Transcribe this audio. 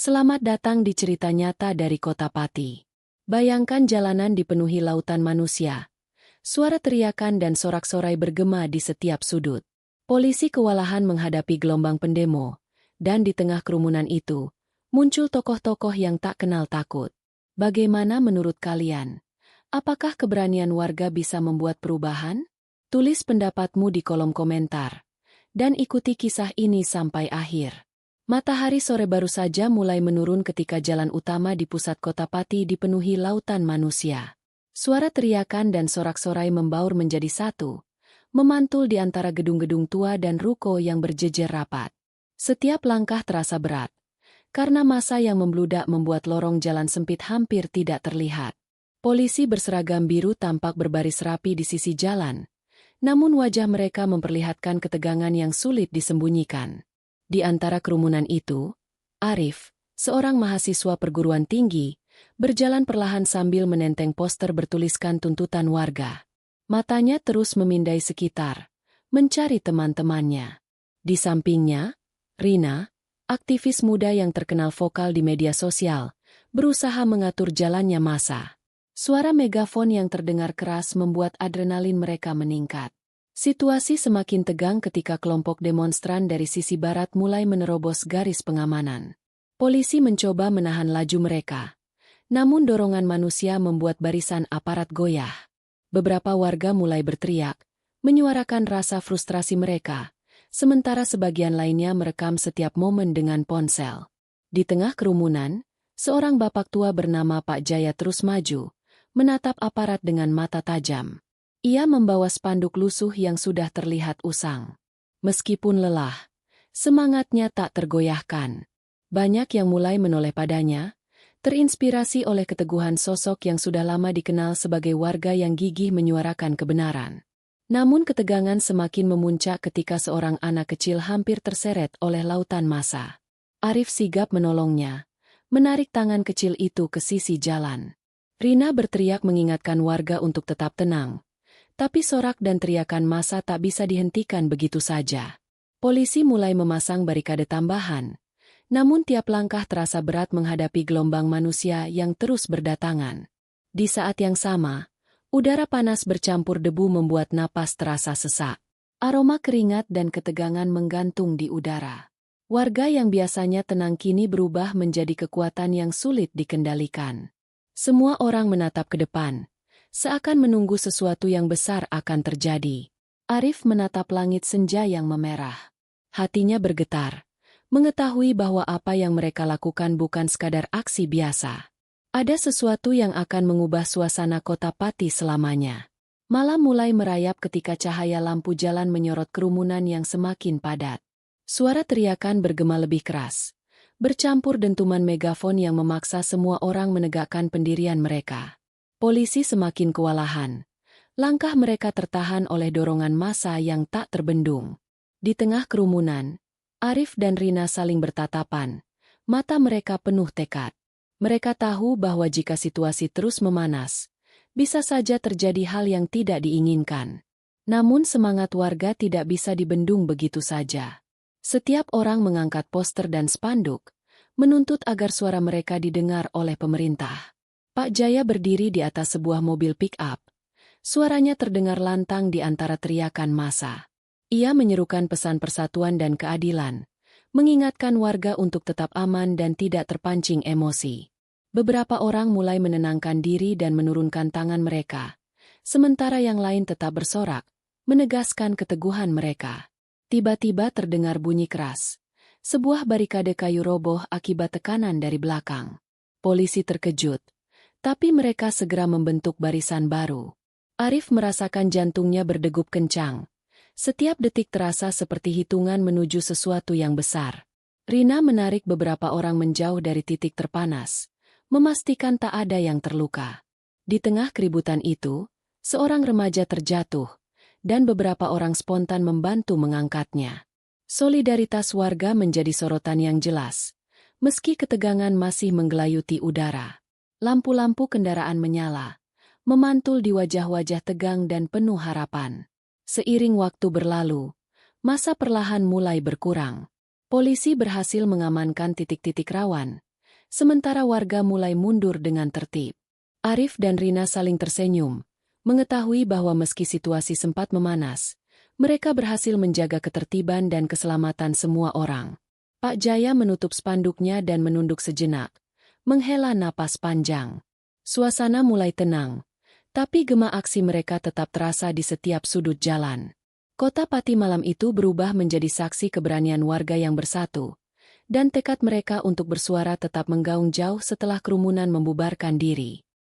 Selamat datang di cerita nyata dari Kota Pati. Bayangkan jalanan dipenuhi lautan manusia. Suara teriakan dan sorak-sorai bergema di setiap sudut. Polisi kewalahan menghadapi gelombang pendemo, dan di tengah kerumunan itu, muncul tokoh-tokoh yang tak kenal takut. Bagaimana menurut kalian? Apakah keberanian warga bisa membuat perubahan? Tulis pendapatmu di kolom komentar. Dan ikuti kisah ini sampai akhir. Matahari sore baru saja mulai menurun ketika jalan utama di pusat Kota Pati dipenuhi lautan manusia. Suara teriakan dan sorak-sorai membaur menjadi satu, memantul di antara gedung-gedung tua dan ruko yang berjejer rapat. Setiap langkah terasa berat, karena massa yang membludak membuat lorong jalan sempit hampir tidak terlihat. Polisi berseragam biru tampak berbaris rapi di sisi jalan, namun wajah mereka memperlihatkan ketegangan yang sulit disembunyikan. Di antara kerumunan itu, Arif, seorang mahasiswa perguruan tinggi, berjalan perlahan sambil menenteng poster bertuliskan tuntutan warga. Matanya terus memindai sekitar, mencari teman-temannya. Di sampingnya, Rina, aktivis muda yang terkenal vokal di media sosial, berusaha mengatur jalannya massa. Suara megafon yang terdengar keras membuat adrenalin mereka meningkat. Situasi semakin tegang ketika kelompok demonstran dari sisi barat mulai menerobos garis pengamanan. Polisi mencoba menahan laju mereka, namun dorongan manusia membuat barisan aparat goyah. Beberapa warga mulai berteriak, menyuarakan rasa frustrasi mereka, sementara sebagian lainnya merekam setiap momen dengan ponsel. Di tengah kerumunan, seorang bapak tua bernama Pak Jaya terus maju, menatap aparat dengan mata tajam. Ia membawa spanduk lusuh yang sudah terlihat usang. Meskipun lelah, semangatnya tak tergoyahkan. Banyak yang mulai menoleh padanya, terinspirasi oleh keteguhan sosok yang sudah lama dikenal sebagai warga yang gigih menyuarakan kebenaran. Namun ketegangan semakin memuncak ketika seorang anak kecil hampir terseret oleh lautan massa. Arif sigap menolongnya, menarik tangan kecil itu ke sisi jalan. Rina berteriak mengingatkan warga untuk tetap tenang. Tapi sorak dan teriakan massa tak bisa dihentikan begitu saja. Polisi mulai memasang barikade tambahan, namun tiap langkah terasa berat menghadapi gelombang manusia yang terus berdatangan. Di saat yang sama, udara panas bercampur debu membuat napas terasa sesak. Aroma keringat dan ketegangan menggantung di udara. Warga yang biasanya tenang kini berubah menjadi kekuatan yang sulit dikendalikan. Semua orang menatap ke depan, seakan menunggu sesuatu yang besar akan terjadi. Arif menatap langit senja yang memerah. Hatinya bergetar, mengetahui bahwa apa yang mereka lakukan bukan sekadar aksi biasa. Ada sesuatu yang akan mengubah suasana Kota Pati selamanya. Malam mulai merayap ketika cahaya lampu jalan menyorot kerumunan yang semakin padat. Suara teriakan bergema lebih keras, bercampur dentuman megafon yang memaksa semua orang menegakkan pendirian mereka. Polisi semakin kewalahan. Langkah mereka tertahan oleh dorongan massa yang tak terbendung. Di tengah kerumunan, Arif dan Rina saling bertatapan. Mata mereka penuh tekad. Mereka tahu bahwa jika situasi terus memanas, bisa saja terjadi hal yang tidak diinginkan. Namun semangat warga tidak bisa dibendung begitu saja. Setiap orang mengangkat poster dan spanduk, menuntut agar suara mereka didengar oleh pemerintah. Pak Jaya berdiri di atas sebuah mobil pick-up. Suaranya terdengar lantang di antara teriakan massa. Ia menyerukan pesan persatuan dan keadilan, mengingatkan warga untuk tetap aman dan tidak terpancing emosi. Beberapa orang mulai menenangkan diri dan menurunkan tangan mereka, sementara yang lain tetap bersorak, menegaskan keteguhan mereka. Tiba-tiba terdengar bunyi keras. Sebuah barikade kayu roboh akibat tekanan dari belakang. Polisi terkejut. Tapi mereka segera membentuk barisan baru. Arif merasakan jantungnya berdegup kencang. Setiap detik terasa seperti hitungan menuju sesuatu yang besar. Rina menarik beberapa orang menjauh dari titik terpanas, memastikan tak ada yang terluka. Di tengah keributan itu, seorang remaja terjatuh, dan beberapa orang spontan membantu mengangkatnya. Solidaritas warga menjadi sorotan yang jelas, meski ketegangan masih menggelayuti udara. Lampu-lampu kendaraan menyala, memantul di wajah-wajah tegang dan penuh harapan. Seiring waktu berlalu, massa perlahan mulai berkurang. Polisi berhasil mengamankan titik-titik rawan, sementara warga mulai mundur dengan tertib. Arif dan Rina saling tersenyum, mengetahui bahwa meski situasi sempat memanas, mereka berhasil menjaga ketertiban dan keselamatan semua orang. Pak Jaya menutup spanduknya dan menunduk sejenak, menghela napas panjang. Suasana mulai tenang, tapi gema aksi mereka tetap terasa di setiap sudut jalan. Kota Pati malam itu berubah menjadi saksi keberanian warga yang bersatu, dan tekad mereka untuk bersuara tetap menggaung jauh setelah kerumunan membubarkan diri.